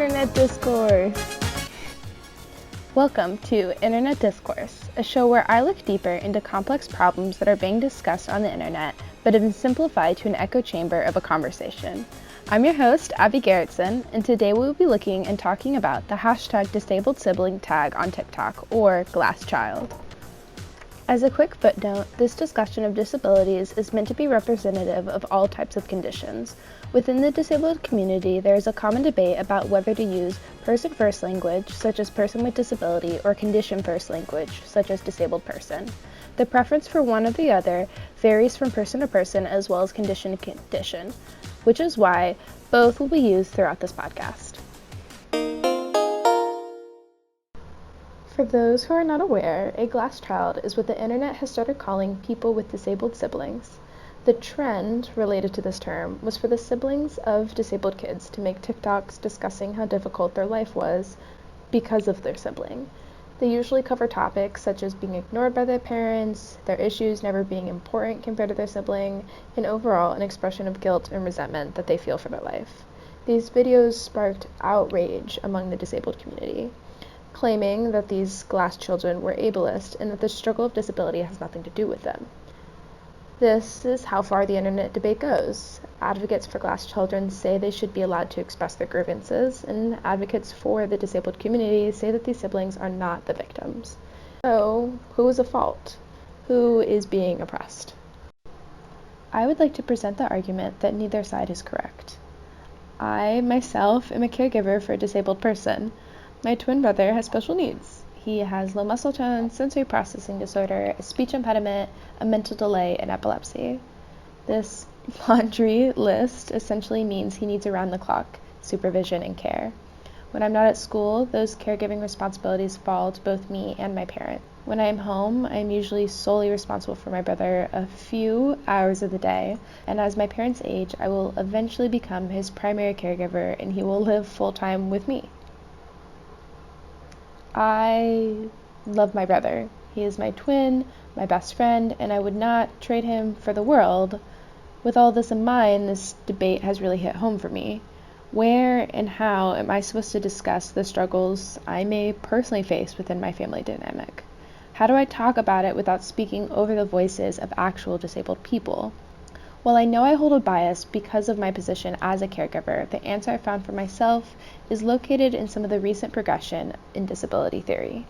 Internet Discourse! Welcome to Internet Discourse, a show where I look deeper into complex problems that are being discussed on the internet, but have been simplified to an echo chamber of a conversation. I'm your host, Abby Gerritsen, and today we will be looking and talking about the hashtag disabled sibling tag on TikTok, or GlassChild. As a quick footnote, this discussion of disabilities is meant to be representative of all types of conditions. Within the disabled community, there is a common debate about whether to use person-first language, such as person with disability, or condition-first language, such as disabled person. The preference for one or the other varies from person to person as well as condition to condition, which is why both will be used throughout this podcast. For those who are not aware, a GlassChild is what the internet has started calling people with disabled siblings. The trend related to this term was for the siblings of disabled kids to make TikToks discussing how difficult their life was because of their sibling. They usually cover topics such as being ignored by their parents, their issues never being important compared to their sibling, and overall an expression of guilt and resentment that they feel for their life. These videos sparked outrage among the disabled community, claiming that these glass children were ableist and that the struggle of disability has nothing to do with them. This is how far the internet debate goes. Advocates for glass children say they should be allowed to express their grievances, and advocates for the disabled community say that these siblings are not the victims. So, who is at fault? Who is being oppressed? I would like to present the argument that neither side is correct. I, myself, am a caregiver for a disabled person. My twin brother has special needs. He has low muscle tone, sensory processing disorder, a speech impediment, a mental delay, and epilepsy. This laundry list essentially means he needs around-the-clock supervision and care. When I'm not at school, those caregiving responsibilities fall to both me and my parent. When I am home, I am usually solely responsible for my brother a few hours of the day, and as my parents age, I will eventually become his primary caregiver and he will live full-time with me. I love my brother. He is my twin, my best friend, and I would not trade him for the world. With all this in mind, this debate has really hit home for me. Where and how am I supposed to discuss the struggles I may personally face within my family dynamic? How do I talk about it without speaking over the voices of actual disabled people? While I know I hold a bias because of my position as a caregiver, the answer I found for myself is located in some of the recent progression in disability theory.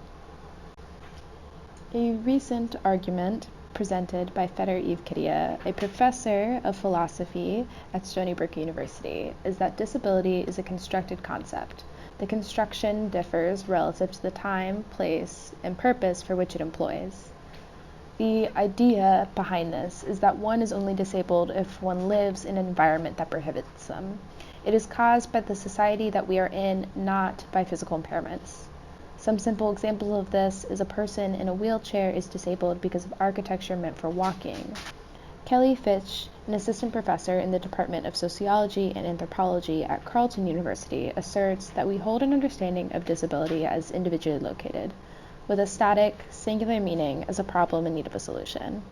A recent argument presented by Feder Evkidia, a professor of philosophy at Stony Brook University, is that disability is a constructed concept. The construction differs relative to the time, place, and purpose for which it employs. The idea behind this is that one is only disabled if one lives in an environment that prohibits them. It is caused by the society that we are in, not by physical impairments. Some simple examples of this is a person in a wheelchair is disabled because of architecture meant for walking. Kelly Fitch, an assistant professor in the Department of Sociology and Anthropology at Carleton University, asserts that we hold an understanding of disability as individually located, with a static, singular meaning as a problem in need of a solution.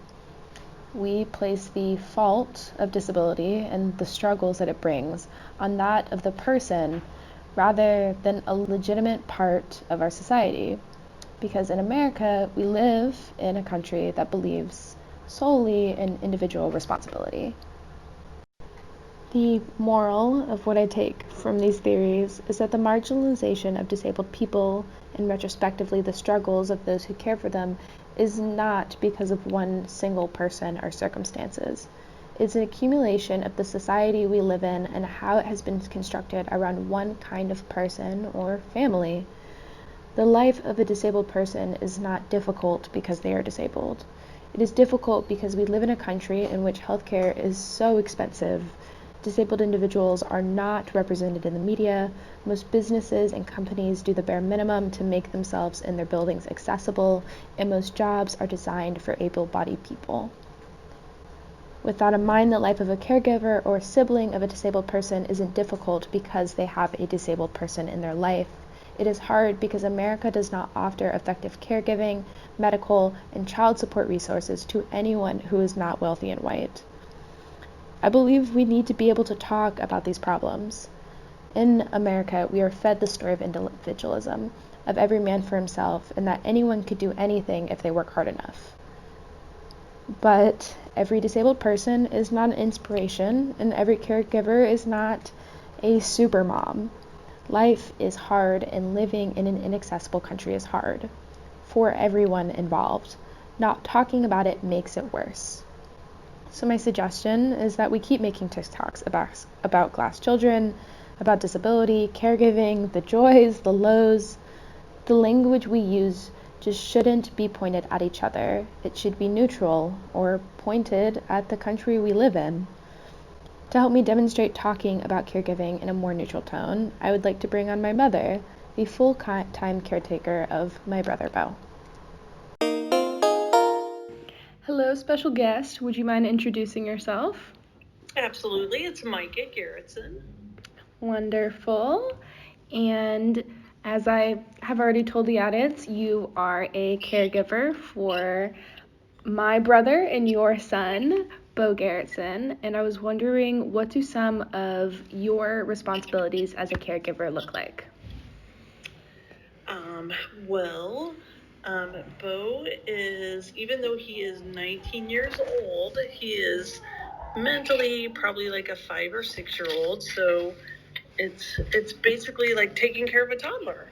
We place the fault of disability and the struggles that it brings on that of the person rather than a legitimate part of our society, because in America, we live in a country that believes solely in individual responsibility. The moral of what I take from these theories is that the marginalization of disabled people and retrospectively the struggles of those who care for them is not because of one single person or circumstances. It's an accumulation of the society we live in and how it has been constructed around one kind of person or family. The life of a disabled person is not difficult because they are disabled. It is difficult because we live in a country in which healthcare is so expensive. Disabled individuals are not represented in the media. Most businesses and companies do the bare minimum to make themselves and their buildings accessible, and most jobs are designed for able-bodied people. With that in mind, the life of a caregiver or sibling of a disabled person isn't difficult because they have a disabled person in their life. It is hard because America does not offer effective caregiving, medical, and child support resources to anyone who is not wealthy and white. I believe we need to be able to talk about these problems. In America, we are fed the story of individualism, of every man for himself, and that anyone could do anything if they work hard enough. But every disabled person is not an inspiration, and every caregiver is not a super mom. Life is hard, and living in an inaccessible country is hard for everyone involved. Not talking about it makes it worse. So my suggestion is that we keep making TikToks about glass children, about disability, caregiving, the joys, the lows. The language we use just shouldn't be pointed at each other. It should be neutral or pointed at the country we live in. To help me demonstrate talking about caregiving in a more neutral tone, I would like to bring on my mother, the full-time caretaker of my brother Beau. Hello, special guest. Would you mind introducing yourself? Absolutely. It's Micah Garrettson. Wonderful. And as I have already told the audience, you are a caregiver for my brother and your son, Beau Garrettson, and I was wondering, what do some of your responsibilities as a caregiver look like? Beau is, even though he is 19 years old, he is mentally probably like a 5 or 6 year old. So it's basically like taking care of a toddler.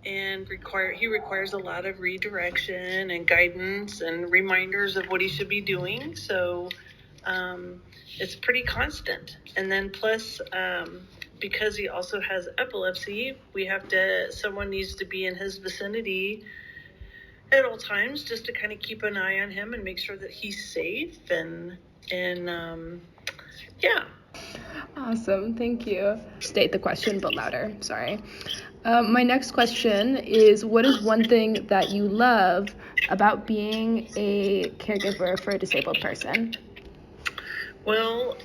And he requires a lot of redirection and guidance and reminders of what he should be doing. So it's pretty constant. And then plus, because he also has epilepsy, someone needs to be in his vicinity at all times just to kind of keep an eye on him and make sure that he's safe and yeah. Awesome, thank you. State the question, but louder, sorry. My next question is, what is one thing that you love about being a caregiver for a disabled person? Well,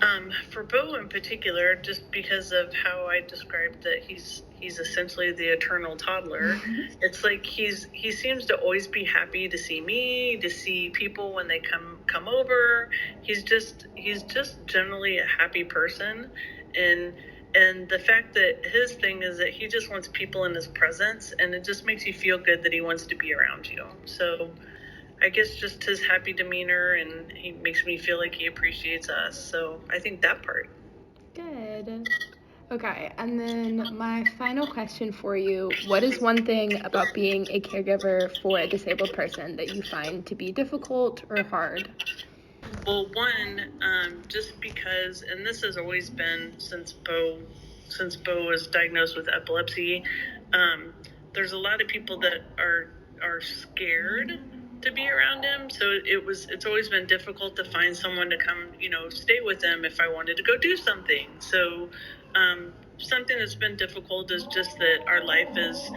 for Beau in particular, just because of how I described that he's essentially the eternal toddler, it's like he seems to always be happy to see me, to see people when they come over. He's just generally a happy person, and the fact that his thing is that he just wants people in his presence, and it just makes you feel good that he wants to be around you. So I guess just his happy demeanor, and he makes me feel like he appreciates us. So I think that part. Good. Okay, and then my final question for you, what is one thing about being a caregiver for a disabled person that you find to be difficult or hard? Well, one, just because, and this has always been since Beau was diagnosed with epilepsy, there's a lot of people that are scared to be around him. So it's always been difficult to find someone to come, stay with him if I wanted to go do something. So, something that's been difficult is just that our life is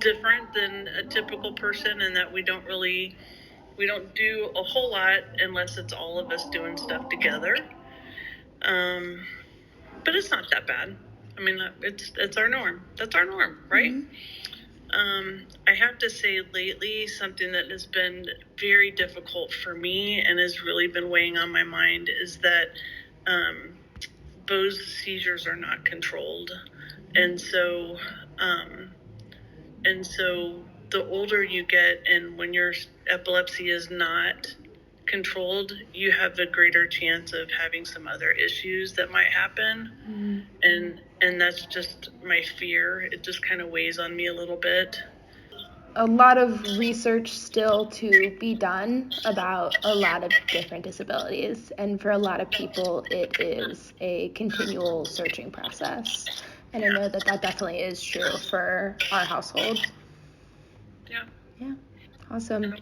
different than a typical person, and that we don't do a whole lot unless it's all of us doing stuff together. But it's not that bad. I mean, it's our norm. That's our norm, right? Mm-hmm. I have to say lately, something that has been very difficult for me and has really been weighing on my mind is that Beau's seizures are not controlled. And so the older you get, and when your epilepsy is not controlled, you have a greater chance of having some other issues that might happen. And that's just my fear. It just kind of weighs on me a little bit. A lot of research still to be done about a lot of different disabilities, and for a lot of people it is a continual searching process, and I know that definitely is true for our household. Yeah, awesome.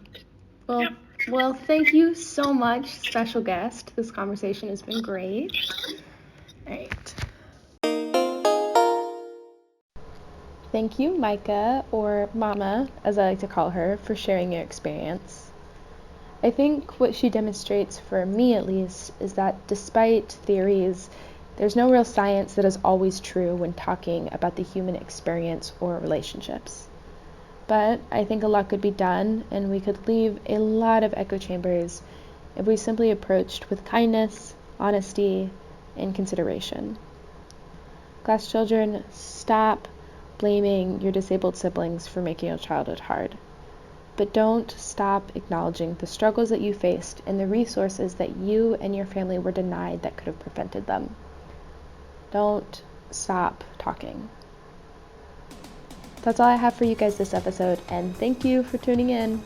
Well, thank you so much, special guest. This conversation has been great. All right. Thank you, Micah, or Mama, as I like to call her, for sharing your experience. I think what she demonstrates, for me at least, is that despite theories, there's no real science that is always true when talking about the human experience or relationships. But I think a lot could be done, and we could leave a lot of echo chambers if we simply approached with kindness, honesty, and consideration. Glass children, stop blaming your disabled siblings for making your childhood hard. But don't stop acknowledging the struggles that you faced and the resources that you and your family were denied that could have prevented them. Don't stop talking. That's all I have for you guys this episode, and thank you for tuning in.